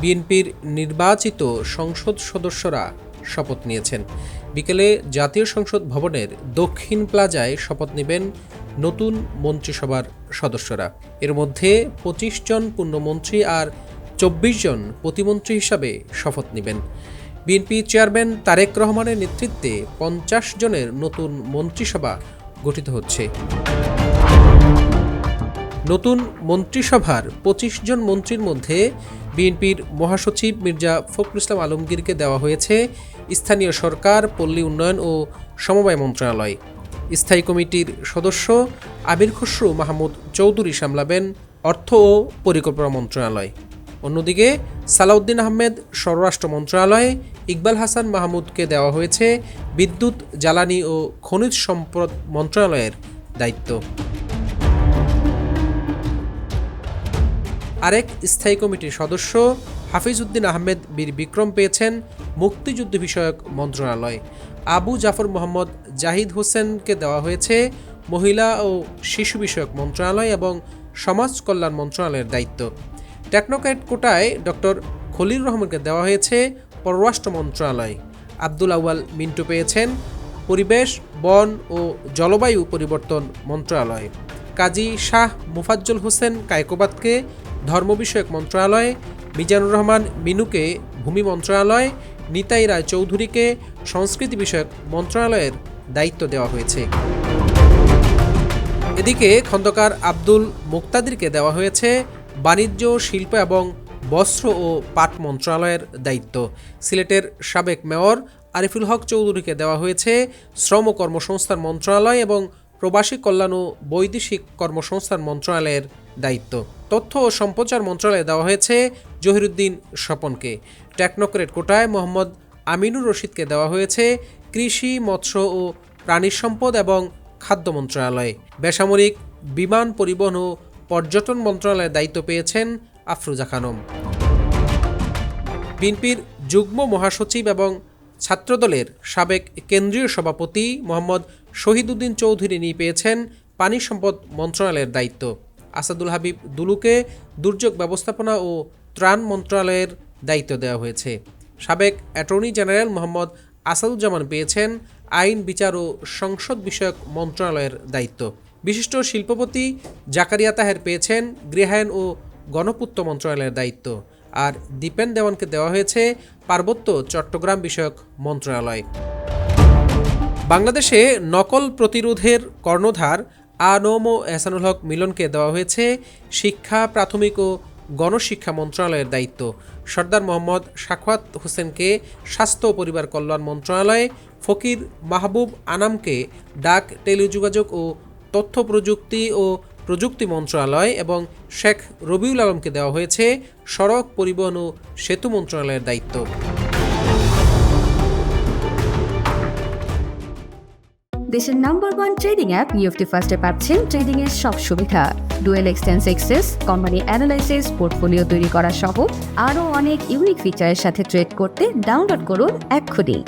বিএনপির নির্বাচিত সংসদ সদস্যরা শপথ নিয়েছেন। বিকেলে জাতীয় সংসদ ভবনের দক্ষিণ প্লাজায় শপথ নেবেন নতুন মন্ত্রিসভার সদস্যরা। এর মধ্যে ২৫ জন পূর্ণমন্ত্রী আর ২৪ জন প্রতিমন্ত্রী হিসাবে শপথ নেবেন। বিএনপি চেয়ারম্যান তারেক রহমানের নেতৃত্বে ৫০ জনের নতুন মন্ত্রিসভা গঠিত হচ্ছে। নতুন মন্ত্রিসভার ২৫ জন মন্ত্রীর মধ্যে বিএনপির মহাসচিব মির্জা ফখরুল ইসলাম আলমগীরকে দেওয়া হয়েছে স্থানীয় সরকার, পল্লী উন্নয়ন ও সমবায় মন্ত্রণালয়। স্থায়ী কমিটির সদস্য আমির খসরু মাহমুদ চৌধুরী সামলাবেন অর্থ ও পরিকল্পনা মন্ত্রণালয়। অন্যদিকে সালাউদ্দিন আহমেদ স্বরাষ্ট্র মন্ত্রণালয়ে, ইকবাল হাসান মাহমুদকে দেওয়া হয়েছে বিদ্যুৎ, জ্বালানি ও খনিজ সম্পদ মন্ত্রণালয়ের দায়িত্ব। আরেক স্থায়ী কমিটির সদস্য হাফিজ উদ্দিন আহমেদ বীর বিক্রম পেয়েছেন মুক্তিযুদ্ধ বিষয়ক মন্ত্রণালয়। আবু জাফর মোহাম্মদ জাহিদ হোসেনকে দেওয়া হয়েছে মহিলা ও শিশু বিষয়ক মন্ত্রণালয় এবং সমাজ কল্যাণ মন্ত্রণালয়ের দায়িত্ব। টেকনোক্র্যাট কোটায় ডক্টর খলিল রহমানকে দেওয়া হয়েছে পররাষ্ট্র মন্ত্রণালয়। আব্দুল আউয়াল মিন্টু পেয়েছেন পরিবেশ, বন ও জলবায়ু পরিবর্তন মন্ত্রণালয়। কাজী শাহ মুফাজ্জল হোসেন কায়কোবাদকে ধর্ম বিষয়ক মন্ত্রণালয়, মিজানুর রহমান মিনুকে ভূমি মন্ত্রণালয়, নিতাই রায় চৌধুরীকে সংস্কৃতি বিষয়ক মন্ত্রণালয়ের দায়িত্ব দেওয়া হয়েছে। এদিকে খন্দকার আব্দুল মুক্তাদিরকে দেওয়া হয়েছে বাণিজ্য, শিল্প এবং বস্ত্র ও পাট মন্ত্রণালয়ের দায়িত্ব। সিলেটের সাবেক মেয়র আরিফুল হক চৌধুরীকে দেওয়া হয়েছে শ্রম ও কর্মসংস্থান মন্ত্রণালয় এবং প্রবাসী কল্যাণ ও বৈদেশিক কর্মসংস্থান মন্ত্রণালয়ের দায়িত্ব। তথ্য ও সম্প্রচার মন্ত্রণালয়ে দেওয়া হয়েছে জহিরুদ্দিন স্বপনকে। টেকনোক্র্যাট কোটায় মোহাম্মদ আমিনুর রশিদকে দেওয়া হয়েছে কৃষি, মৎস্য ও প্রাণী সম্পদ এবং খাদ্য মন্ত্রণালয়। বেসামরিক বিমান পরিবহন ও পর্যটন মন্ত্রণালয়ের দায়িত্ব পেয়েছেন আফরোজা খানম। বিএনপির যুগ্ম মহাসচিব এবং ছাত্রদলের সাবেক কেন্দ্রীয় সভাপতি মোহাম্মদ শহীদউদ্দিন চৌধুরী নিয়ে পেয়েছেন পানি সম্পদ মন্ত্রণালয়ের দায়িত্ব। আসাদুল হাবিব দুলুকে দুর্যোগ ব্যবস্থাপনা ও ত্রাণ মন্ত্রণালয়ের দায়িত্ব দেওয়া হয়েছে। সাবেক অ্যাটর্নি জেনারেল মোহাম্মদ আসাদুজ্জামান পেয়েছেন আইন, বিচার ও সংসদ বিষয়ক মন্ত্রণালয়ের দায়িত্ব। বিশিষ্ট শিল্পপতি জাকারিয়া তাহের পেয়েছেন গৃহায়ন ও গণপূর্ত মন্ত্রণালয়ের দায়িত্ব। আর দীপেন দেওয়ানকে দেওয়া হয়েছে পার্বত্য চট্টগ্রাম বিষয়ক মন্ত্রণালয়। বাংলাদেশে নকল প্রতিরোধের কর্ণধার আনম ও এহসানুল হক মিলনকে দেওয়া হয়েছে শিক্ষা, প্রাথমিক ও গণশিক্ষা মন্ত্রণালয়ের দায়িত্ব। সর্দার মোহাম্মদ সাখাওয়াত হোসেনকে স্বাস্থ্য ও পরিবার কল্যাণ মন্ত্রণালয়, ফকির মাহবুব আনামকে ডাক, টেলিযোগাযোগ ও তথ্য প্রযুক্তি ও প্রযুক্তি মন্ত্রণালয় এবং শেখ রবিউল আলমকে দেওয়া হয়েছে সড়ক, পরিবহন ও সেতু মন্ত্রণালয়ের দায়িত্ব। দেশের নাম্বার 1 ট্রেডিং অ্যাপ নিফটি ফার্স্টে পাচ্ছেন ট্রেডিং এর সব সুবিধা, dual এক্সটেন্স access, company analysis, portfolio তৈরি করা সহ আরও অনেক ইউনিক ফিচারের সাথে ট্রেড করতে ডাউনলোড করুন এক্ষুনি।